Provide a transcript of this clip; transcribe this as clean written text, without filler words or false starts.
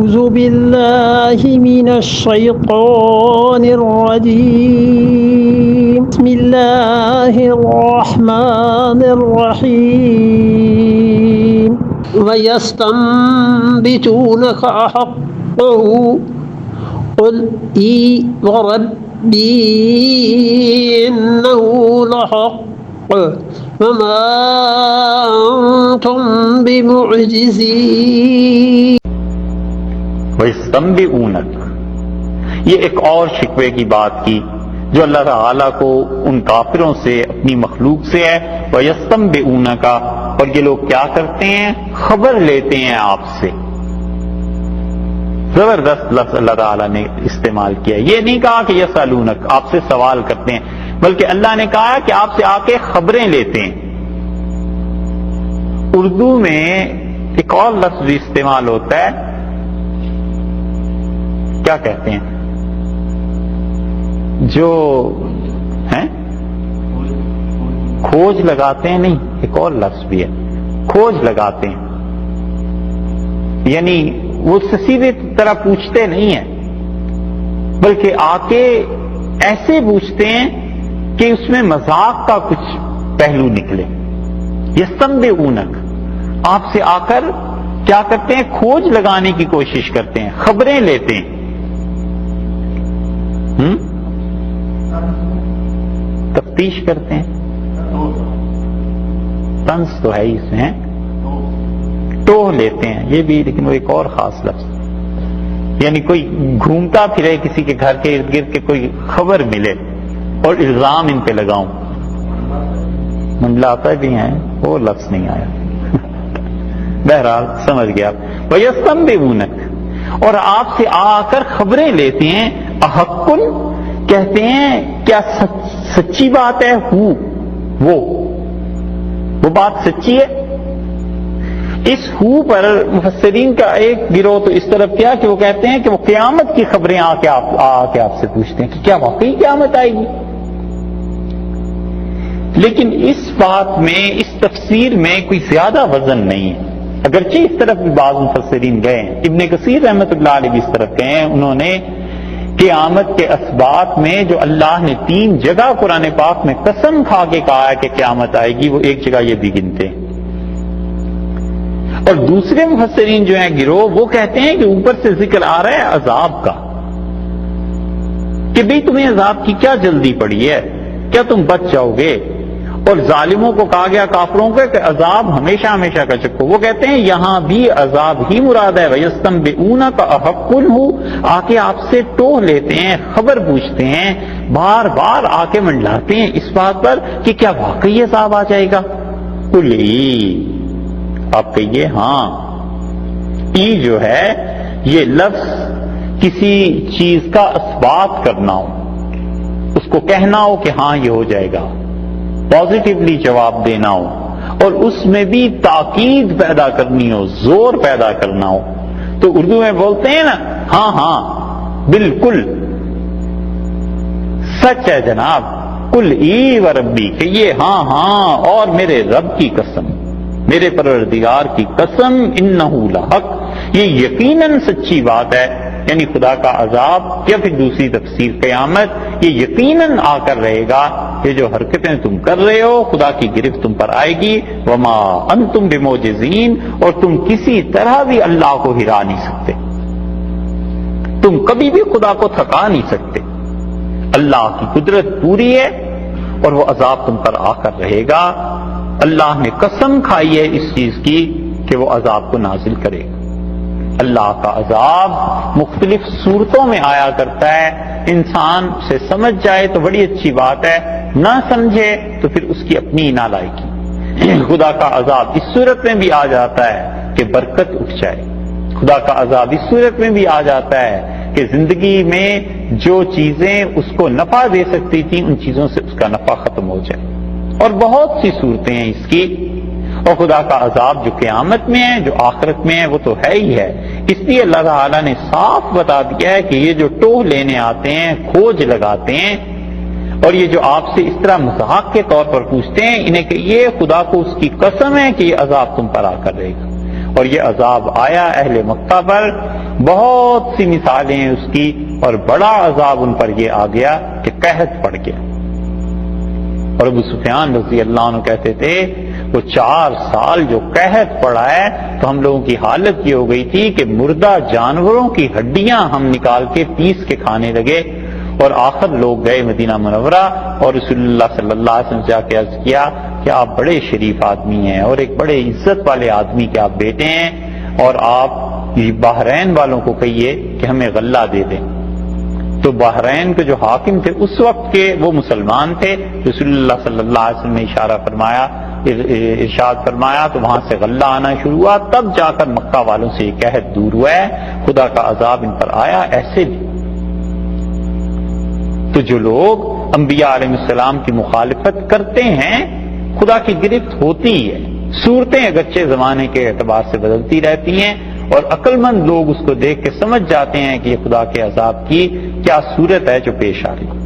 أعوذ بالله من الشيطان الرجيم بسم الله الرحمن الرحيم ويستنبتونك أحقه قل إي وربي إنه لحق وما أنتم بمعجزين وَيَسْتَنبِئُونَكَ، یہ ایک اور شکوے کی بات کی جو اللہ تعالیٰ کو ان کافروں سے اپنی مخلوق سے ہے. وَيَسْتَنبِئُونَكَ، اور یہ لوگ کیا کرتے ہیں؟ خبر لیتے ہیں آپ سے. زبردست لفظ اللہ تعالیٰ نے استعمال کیا. یہ نہیں کہا کہ یسألونک، آپ سے سوال کرتے ہیں، بلکہ اللہ نے کہا کہ آپ سے آ کے خبریں لیتے ہیں. اردو میں ایک اور لفظ بھی استعمال ہوتا ہے، کیا کہتے ہیں؟ جو ہیں کھوج لگاتے ہیں، نہیں، ایک اور لفظ بھی ہے، کھوج لگاتے ہیں. یعنی وہ سیدھے طرح پوچھتے نہیں ہیں، بلکہ آ کے ایسے پوچھتے ہیں کہ اس میں مذاق کا کچھ پہلو نکلے. یستنبئونک، آپ سے آ کر کیا کرتے ہیں؟ کھوج لگانے کی کوشش کرتے ہیں، خبریں لیتے ہیں. تفتیش کرتے ہیں. طنز تو ہے اس میں، ٹوہ لیتے ہیں، یہ بھی، لیکن وہ ایک اور خاص لفظ. یعنی کوئی گھومتا پھرے کسی کے گھر کے ارد گرد کے کوئی خبر ملے اور الزام ان پہ لگاؤں. منڈلاتا بھی ہیں، وہ لفظ نہیں آیا. بہرحال سمجھ گیا. وَيَسْتَنبِئُونَكَ، اور آپ سے آ کر خبریں لیتے ہیں. احق، کہتے ہیں کیا سچی بات ہے؟ وہ بات سچی ہے. اس ہو پر مفسرین کا ایک گروہ تو اس طرف کیا کہ وہ کہتے ہیں کہ وہ قیامت کی خبریں آ کے آپ سے پوچھتے ہیں کہ کیا واقعی قیامت آئے گی. لیکن اس بات میں، اس تفسیر میں کوئی زیادہ وزن نہیں ہے، اگرچہ اس طرف بھی بعض مفسرین گئے ہیں. ابن کثیر رحمۃ اللہ علیہ بھی اس طرف گئے ہیں. انہوں نے قیامت کے اسبات میں جو اللہ نے 3 جگہ قرآن پاک میں قسم کھا کے کہا ہے کہ قیامت آئے گی، وہ ایک جگہ یہ بھی گنتے ہیں. اور دوسرے مفسرین جو ہیں گروہ، وہ کہتے ہیں کہ اوپر سے ذکر آ رہا ہے عذاب کا، کہ بھئی تمہیں عذاب کی کیا جلدی پڑی ہے، کیا تم بچ جاؤ گے. اور ظالموں کو کہا گیا، کافروں کو، کہ عذاب ہمیشہ ہمیشہ کا چکو. وہ کہتے ہیں یہاں بھی عذاب ہی مراد ہے. وَيَسْتَنبِئُونَكَ أَحَقٌّ هُوَ، آ کے آپ سے ٹوہ لیتے ہیں، خبر پوچھتے ہیں، بار بار آ کے منڈلاتے ہیں اس بات پر کہ کیا واقعی عذاب آ جائے گا. قُلْ إِي، آپ کہیے ہاں. ای جو ہے یہ لفظ کسی چیز کا اثبات کرنا ہو، اس کو کہنا ہو کہ ہاں یہ ہو جائے گا، پازیٹیولی جواب دینا ہو، اور اس میں بھی تاکید پیدا کرنی ہو، زور پیدا کرنا ہو. تو اردو میں بولتے ہیں نا، ہاں ہاں بالکل سچ ہے جناب. قل ای وربی، کہ یہ ہاں ہاں اور میرے رب کی قسم، میرے پروردگار کی قسم، انہ لحق، یہ یقیناً سچی بات ہے. یعنی خدا کا عذاب یا پھر دوسری تفسیر قیامت، یہ یقیناً آ کر رہے گا. یہ جو حرکتیں تم کر رہے ہو، خدا کی گرفت تم پر آئے گی. وما انتم بمعجزین، اور تم کسی طرح بھی اللہ کو ہرا نہیں سکتے، تم کبھی بھی خدا کو تھکا نہیں سکتے. اللہ کی قدرت پوری ہے اور وہ عذاب تم پر آ کر رہے گا. اللہ نے قسم کھائی ہے اس چیز کی کہ وہ عذاب کو نازل کرے گا. اللہ کا عذاب مختلف صورتوں میں آیا کرتا ہے. انسان سے سمجھ جائے تو بڑی اچھی بات ہے، نہ سمجھے تو پھر اس کی اپنی نالائکی. خدا کا عذاب اس صورت میں بھی آ جاتا ہے کہ برکت اٹھ جائے. خدا کا عذاب اس صورت میں بھی آ جاتا ہے کہ زندگی میں جو چیزیں اس کو نفع دے سکتی تھیں، ان چیزوں سے اس کا نفع ختم ہو جائے. اور بہت سی صورتیں ہیں اس کی. اور خدا کا عذاب جو قیامت میں ہے، جو آخرت میں ہے، وہ تو ہے ہی ہے. اس لیے اللہ تعالیٰ نے صاف بتا دیا ہے کہ یہ جو ٹوہ لینے آتے ہیں، کھوج لگاتے ہیں، اور یہ جو آپ سے اس طرح مذاق کے طور پر پوچھتے ہیں، انہیں کہ یہ خدا کو اس کی قسم ہے کہ یہ عذاب تم پر آ کر رہے گا. اور یہ عذاب آیا اہل مکہ پر بہت سی مثالیں ہیں اس کی، اور بڑا عذاب ان پر یہ آ گیا کہ قحط پڑ گیا۔ اور ابو سفیان رضی اللہ عنہ کہتے تھے وہ 4 سال جو قحط پڑا ہے تو ہم لوگوں کی حالت یہ ہو گئی تھی کہ مردہ جانوروں کی ہڈیاں ہم نکال کے پیس کے کھانے لگے۔ اور آخر لوگ گئے مدینہ منورہ اور رسول اللہ صلی اللہ علیہ وسلم سے جا کے عرض کیا کہ آپ بڑے شریف آدمی ہیں اور ایک بڑے عزت والے آدمی کے آپ بیٹے ہیں، اور آپ بحرین والوں کو کہیے کہ ہمیں غلہ دے دیں۔ تو بحرین کے جو حاکم تھے اس وقت کے وہ مسلمان تھے، رسول اللہ صلی اللہ علیہ وسلم نے ارشاد فرمایا تو وہاں سے غلہ آنا شروع ہوا، تب جا کر مکہ والوں سے یہ قحط دور ہوا ہے، خدا کا عذاب ان پر آیا۔ ایسے بھی تو جو لوگ انبیاء علیہ السلام کی مخالفت کرتے ہیں خدا کی گرفت ہوتی ہے۔ صورتیں اگرچہ زمانے کے اعتبار سے بدلتی رہتی ہیں اور عقل مند لوگ اس کو دیکھ کے سمجھ جاتے ہیں کہ یہ خدا کے عذاب کی کیا صورت ہے جو پیش آ رہی ہے۔